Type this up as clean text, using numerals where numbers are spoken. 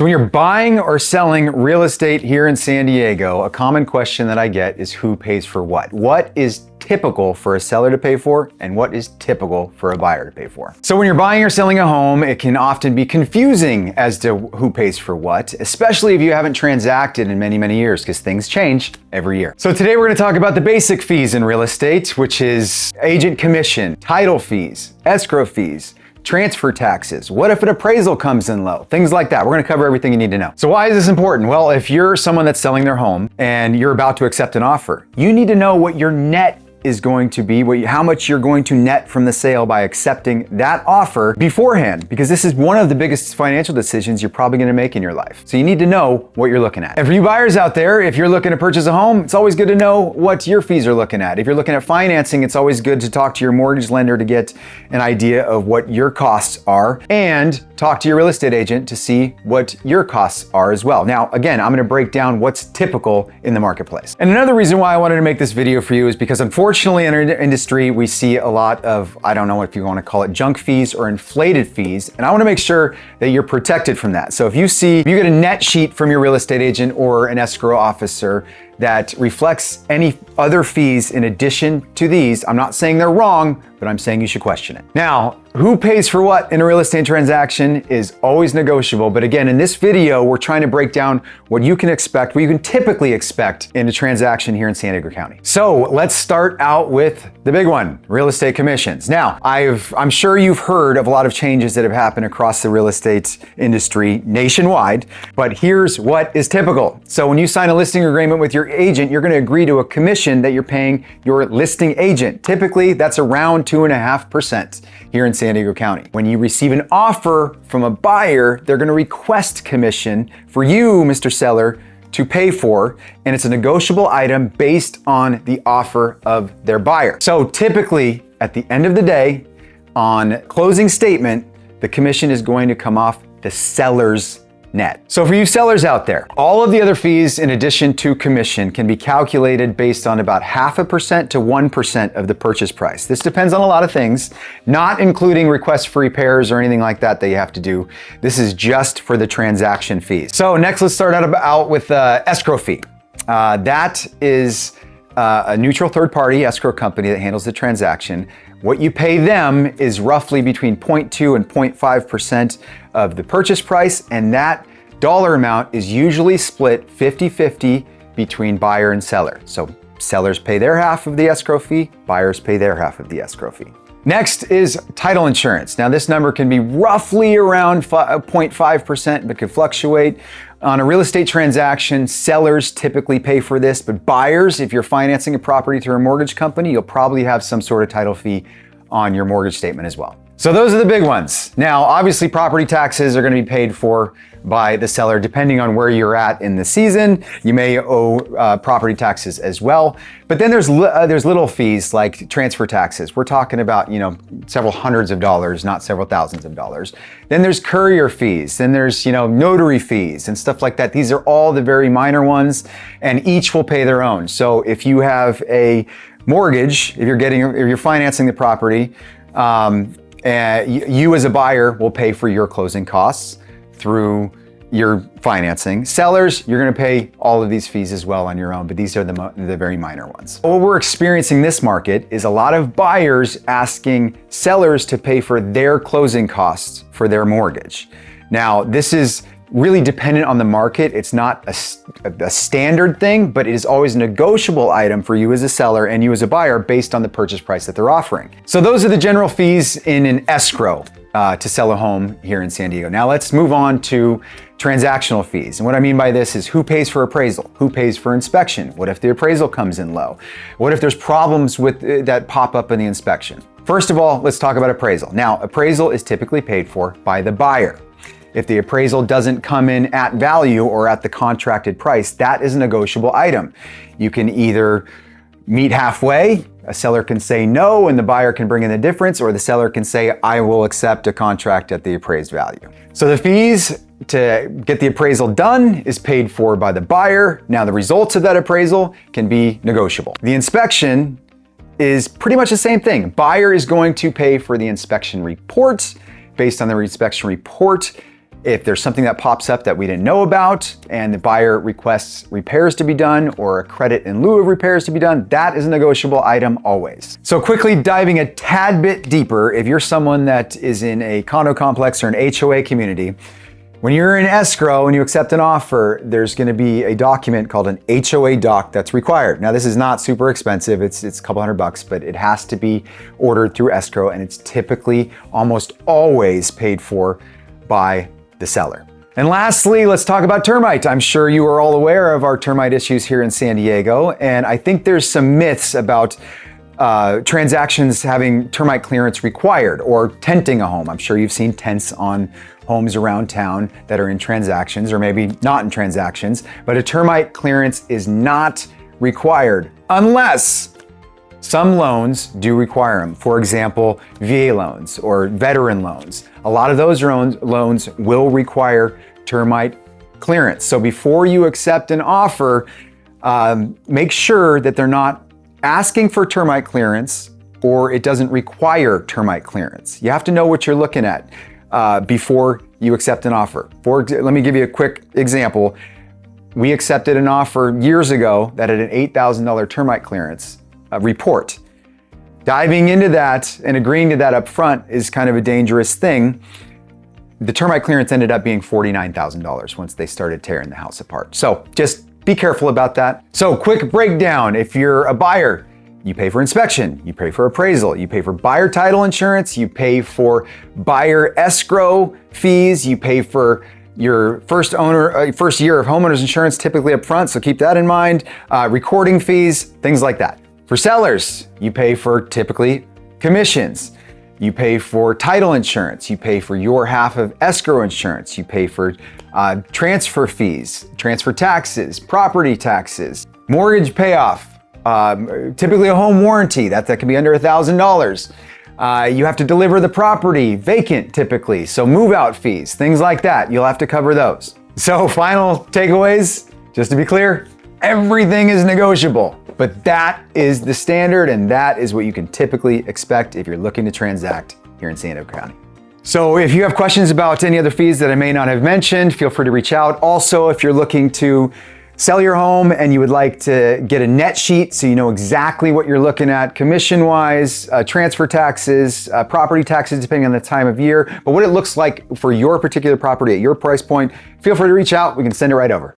So when you're buying or selling real estate here in San Diego, a common question that I get is who pays for what? What is typical for a seller to pay for and what is typical for a buyer to pay for? So when you're buying or selling a home, it can often be confusing as to who pays for what, especially if you haven't transacted in many, many years because things change every year. So today we're going to talk about the basic fees in real estate, which is agent commission, title fees, escrow fees, transfer taxes. What if an appraisal comes in low? Things like that. We're going to cover everything you need to know. So why is this important? Well, if you're someone that's selling their home and you're about to accept an offer, you need to know what your net is going to be, how much you're going to net from the sale by accepting that offer beforehand, because this is one of the biggest financial decisions you're probably going to make in your life. So you need to know what you're looking at. And for you buyers out there, if you're looking to purchase a home, it's always good to know what your fees are looking at. If you're looking at financing, it's always good to talk to your mortgage lender to get an idea of what your costs are, and talk to your real estate agent to see what your costs are as well. Now, again, I'm going to break down what's typical in the marketplace. And another reason why I wanted to make this video for you is because unfortunately in our industry, we see a lot of, I don't know if you want to call it junk fees or inflated fees. And I want to make sure that you're protected from that. So if you get a net sheet from your real estate agent or an escrow officer that reflects any other fees in addition to these, I'm not saying they're wrong, but I'm saying you should question it. Now, who pays for what in a real estate transaction is always negotiable. But again, in this video, we're trying to break down what you can expect, what you can typically expect in a transaction here in San Diego County. So let's start out with the big one, real estate commissions. Now, I'm sure you've heard of a lot of changes that have happened across the real estate industry nationwide, but here's what is typical. So when you sign a listing agreement with your agent, you're going to agree to a commission that you're paying your listing agent. Typically, that's around 2.5% here in San Diego County. When you receive an offer from a buyer, they're going to request commission for you, Mr. Seller, to pay for, and it's a negotiable item based on the offer of their buyer. So typically, at the end of the day, on closing statement, the commission is going to come off the seller's net. So for you sellers out there, all of the other fees in addition to commission can be calculated based on about 0.5% to 1% of the purchase price. This depends on a lot of things, not including requests for repairs or anything like that you have to do. This is just for the transaction fees. So next, let's start out with escrow fee. That is a neutral third-party escrow company that handles the transaction. What you pay them is roughly between 0.2 and 0.5% of the purchase price, and that dollar amount is usually split 50-50 between buyer and seller. So sellers pay their half of the escrow fee, buyers pay their half of the escrow fee. Next is title insurance. Now this number can be roughly around 0.5%, but could fluctuate. On a real estate transaction, sellers typically pay for this, but buyers, if you're financing a property through a mortgage company, you'll probably have some sort of title fee on your mortgage statement as well. So those are the big ones. Now, obviously property taxes are going to be paid for by the seller depending on where you're at in the season. You may owe property taxes as well. But then there's little fees like transfer taxes. We're talking about, several hundreds of dollars, not several thousands of dollars. Then there's courier fees. Then there's, notary fees and stuff like that. These are all the very minor ones, and each will pay their own. So if you have a mortgage, if you're financing the property, you as a buyer will pay for your closing costs through your financing. Sellers, you're going to pay all of these fees as well on your own, but these are the very minor ones. What we're experiencing in this market is a lot of buyers asking sellers to pay for their closing costs for their mortgage. Now, this is really dependent on the market. It's not a standard thing, but it is always a negotiable item for you as a seller and you as a buyer based on the purchase price that they're offering. So those are the general fees in an escrow to sell a home here in San Diego. Now let's move on to transactional fees. And what I mean by this is who pays for appraisal? Who pays for inspection? What if the appraisal comes in low? What if there's problems that pop up in the inspection? First of all, let's talk about appraisal. Now, appraisal is typically paid for by the buyer. If the appraisal doesn't come in at value or at the contracted price, that is a negotiable item. You can either meet halfway, a seller can say no and the buyer can bring in the difference, or the seller can say, I will accept a contract at the appraised value. So the fees to get the appraisal done is paid for by the buyer. Now the results of that appraisal can be negotiable. The inspection is pretty much the same thing. Buyer is going to pay for the inspection report. Based on the inspection report, If there's something that pops up that we didn't know about and the buyer requests repairs to be done or a credit in lieu of repairs to be done, that is a negotiable item always. So quickly diving a tad bit deeper, if you're someone that is in a condo complex or an HOA community, when you're in escrow and you accept an offer, there's going to be a document called an HOA doc that's required. Now, this is not super expensive. It's a couple $100, but it has to be ordered through escrow, and it's typically almost always paid for by the seller. And lastly, let's talk about termite. I'm sure you are all aware of our termite issues here in San Diego, and I think there's some myths about transactions having termite clearance required or tenting a home. I'm sure you've seen tents on homes around town that are in transactions or maybe not in transactions, but a termite clearance is not required unless some loans do require them. For example, VA loans or veteran loans. A lot of those loans will require termite clearance. So before you accept an offer, make sure that they're not asking for termite clearance or it doesn't require termite clearance. You have to know what you're looking at before you accept an offer. Let me give you a quick example. We accepted an offer years ago that had an $8,000 termite clearance report. Diving into that and agreeing to that up front is kind of a dangerous thing. The termite clearance ended up being $49,000 once they started tearing the house apart. So just be careful about that. So quick breakdown. If you're a buyer, you pay for inspection, you pay for appraisal, you pay for buyer title insurance, you pay for buyer escrow fees, you pay for your first year of homeowner's insurance typically up front, so keep that in mind, recording fees, things like that. For sellers, you pay for typically commissions. You pay for title insurance, you pay for your half of escrow insurance, you pay for transfer fees, transfer taxes, property taxes, mortgage payoff, typically a home warranty, that can be under $1,000. You have to deliver the property vacant typically, so move out fees, things like that, you'll have to cover those. So final takeaways, just to be clear, everything is negotiable. But that is the standard, and that is what you can typically expect if you're looking to transact here in San Diego County. So if you have questions about any other fees that I may not have mentioned, feel free to reach out. Also, if you're looking to sell your home and you would like to get a net sheet so you know exactly what you're looking at commission-wise, transfer taxes, property taxes depending on the time of year, but what it looks like for your particular property at your price point, feel free to reach out. We can send it right over.